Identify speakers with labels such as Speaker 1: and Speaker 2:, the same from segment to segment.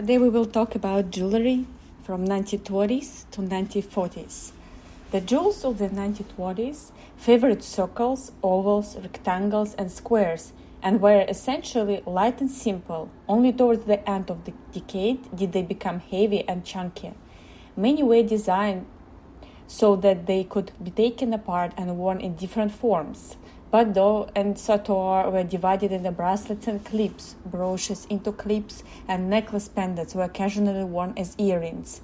Speaker 1: Today we will talk about jewelry from 1920s to 1940s. The jewels of the 1920s favored circles, ovals, rectangles, and squares, and were essentially light and simple. Only towards the end of the decade did they become heavy and chunky. Many were designed so that they could be taken apart and worn in different forms. Bandeau and sautoir were divided into bracelets and clips, brooches into clips, and necklace pendants were occasionally worn as earrings.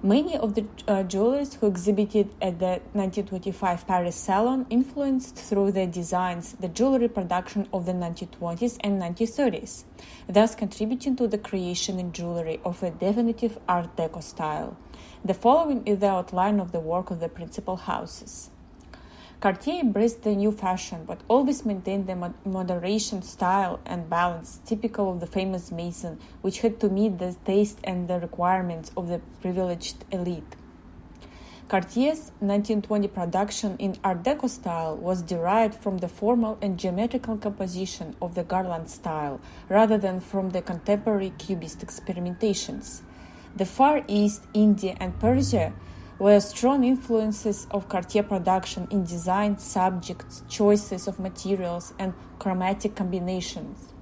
Speaker 1: Many of the jewelers who exhibited at the 1925 Paris Salon influenced through their designs the jewelry production of the 1920s and 1930s, thus contributing to the creation in jewelry of a definitive Art Deco style. The following is the outline of the work of the principal houses. Cartier embraced the new fashion, but always maintained the moderation, style, and balance typical of the famous Maison, which had to meet the taste and the requirements of the privileged elite. Cartier's 1920 production in Art Deco style was derived from the formal and geometrical composition of the garland style, rather than from the contemporary Cubist experimentations. The Far East, India, and Persia were strong influences of Cartier production in design, subjects, choices of materials, and chromatic combinations.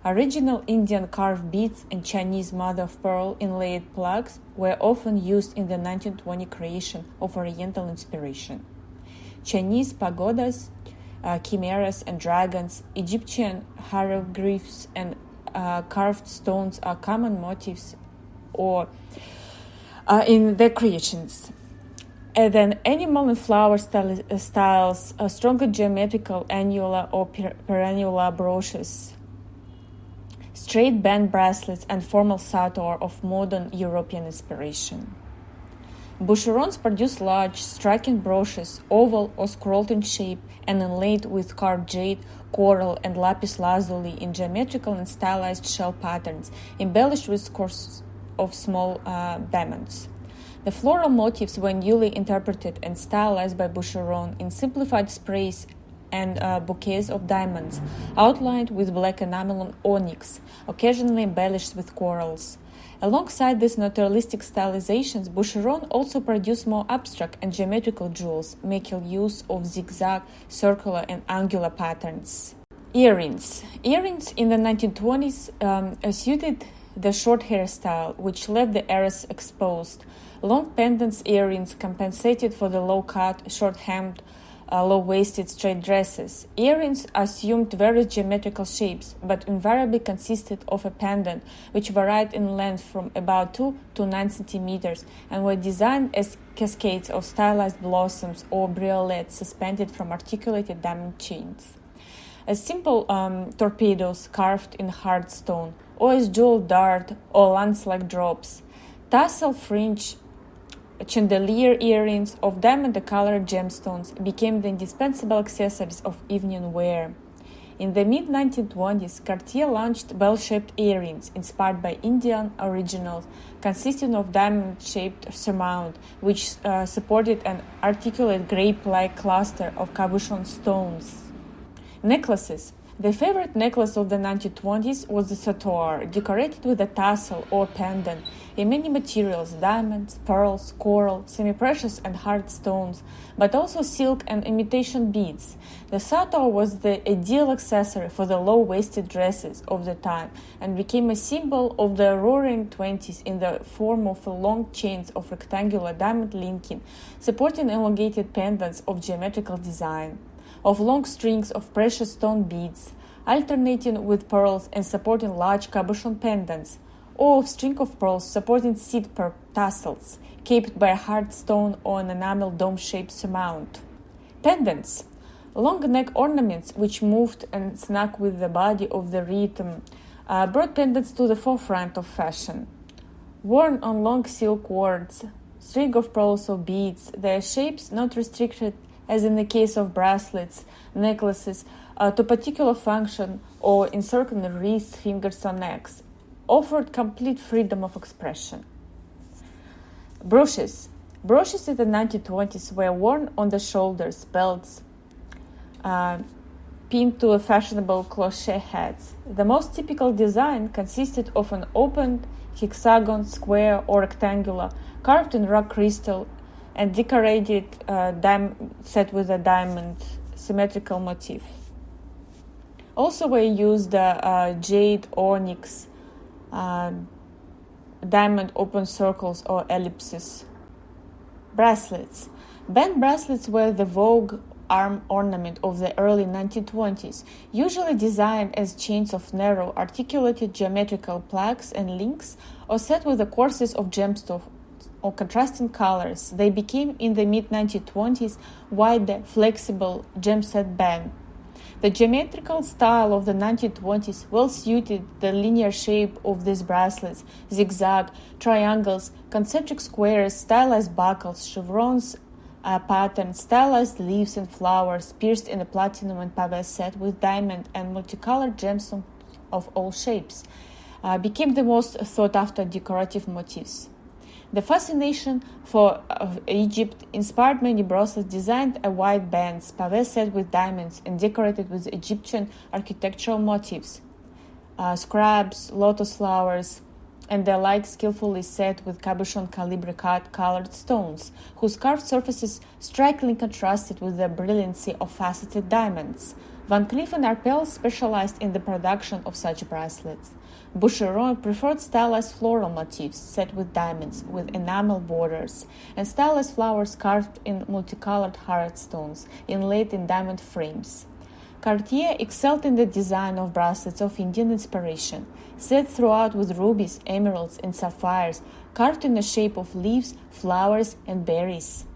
Speaker 1: Original Indian carved beads and Chinese mother-of-pearl inlaid plugs were often used in the 1920 creation of Oriental inspiration. Chinese pagodas, chimeras, and dragons, Egyptian hieroglyphs, and carved stones are common motifs in their creations. And then animal and flower styles, stronger geometrical annular or perennial brooches, straight band bracelets, and formal sautoir of modern European inspiration. Boucherons produced large, striking brooches, oval or scrolled in shape, and inlaid with carved jade, coral, and lapis lazuli in geometrical and stylized shell patterns, embellished with scores of small diamonds. The floral motifs were newly interpreted and stylized by Boucheron in simplified sprays and bouquets of diamonds, outlined with black enamel and onyx, occasionally embellished with corals. Alongside these naturalistic stylizations, Boucheron also produced more abstract and geometrical jewels, making use of zigzag, circular, and angular patterns. Earrings. Earrings in the 1920s suited the short hairstyle, which left the ears exposed. Long pendants earrings compensated for the low-cut, short-hemmed, low-waisted straight dresses. Earrings assumed various geometrical shapes, but invariably consisted of a pendant, which varied in length from about 2 to 9 centimeters and were designed as cascades of stylized blossoms or briolets suspended from articulated diamond chains. As simple torpedoes carved in hard stone, or as jeweled dart or lance-like drops. Tassel fringe chandelier earrings of diamond-colored gemstones became the indispensable accessories of evening wear. In the mid-1920s, Cartier launched bell-shaped earrings inspired by Indian originals, consisting of diamond-shaped surmount, which supported an articulate grape-like cluster of cabochon stones. Necklaces. The favorite necklace of the 1920s was the sautoir, decorated with a tassel or pendant in many materials: diamonds, pearls, coral, semi-precious and hard stones, but also silk and imitation beads. The sautoir was the ideal accessory for the low-waisted dresses of the time and became a symbol of the roaring 20s in the form of long chains of rectangular diamond linking, supporting elongated pendants of geometrical design, of long strings of precious stone beads, alternating with pearls and supporting large cabochon pendants, or of string of pearls supporting seed tassels, capped by a hard stone or an enamel dome-shaped surmount. Pendants. Long neck ornaments, which moved and snug with the body of the rhythm, brought pendants to the forefront of fashion. Worn on long silk cords, string of pearls or beads, their shapes not restricted as in the case of bracelets, necklaces, to particular function or encircling wrists, fingers, or necks, offered complete freedom of expression. Brooches. Brooches in the 1920s were worn on the shoulders, belts, pinned to a fashionable cloche hats. The most typical design consisted of an open hexagon, square, or rectangular, carved in rock crystal and decorated set with a diamond symmetrical motif. Also were used jade, onyx, diamond open circles or ellipses. Bracelets. Band bracelets were the vogue arm ornament of the early 1920s, usually designed as chains of narrow, articulated geometrical plaques and links, or set with the courses of gemstones or contrasting colors. They became, in the mid-1920s, wide, flexible gem-set band. The geometrical style of the 1920s well suited the linear shape of these bracelets: zigzag, triangles, concentric squares, stylized buckles, chevrons, patterns, stylized leaves and flowers pierced in a platinum and pavé set with diamond and multicolored gemstones of all shapes, became the most sought-after decorative motifs. The fascination for Egypt inspired many bracelets designed a wide bands, pavé set with diamonds and decorated with Egyptian architectural motifs, scarabs, lotus flowers, and the like, skillfully set with cabochon calibre colored stones, whose carved surfaces strikingly contrasted with the brilliancy of faceted diamonds. Van Cleef and Arpels specialized in the production of such bracelets. Boucheron preferred stylized floral motifs set with diamonds with enamel borders, and stylized flowers carved in multicolored heart stones inlaid in diamond frames. Cartier excelled in the design of bracelets of Indian inspiration, set throughout with rubies, emeralds, and sapphires, carved in the shape of leaves, flowers, and berries.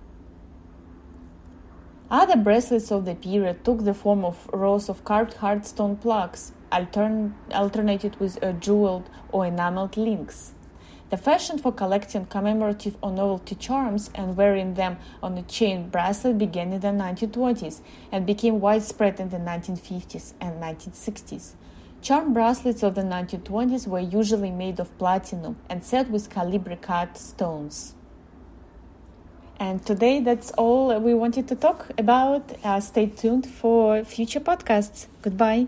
Speaker 1: Other bracelets of the period took the form of rows of carved hard stone plaques, alternated with jeweled or enameled links. The fashion for collecting commemorative or novelty charms and wearing them on a chain bracelet began in the 1920s and became widespread in the 1950s and 1960s. Charm bracelets of the 1920s were usually made of platinum and set with calibre-cut stones. And today, that's all we wanted to talk about. Stay tuned for future podcasts. Goodbye.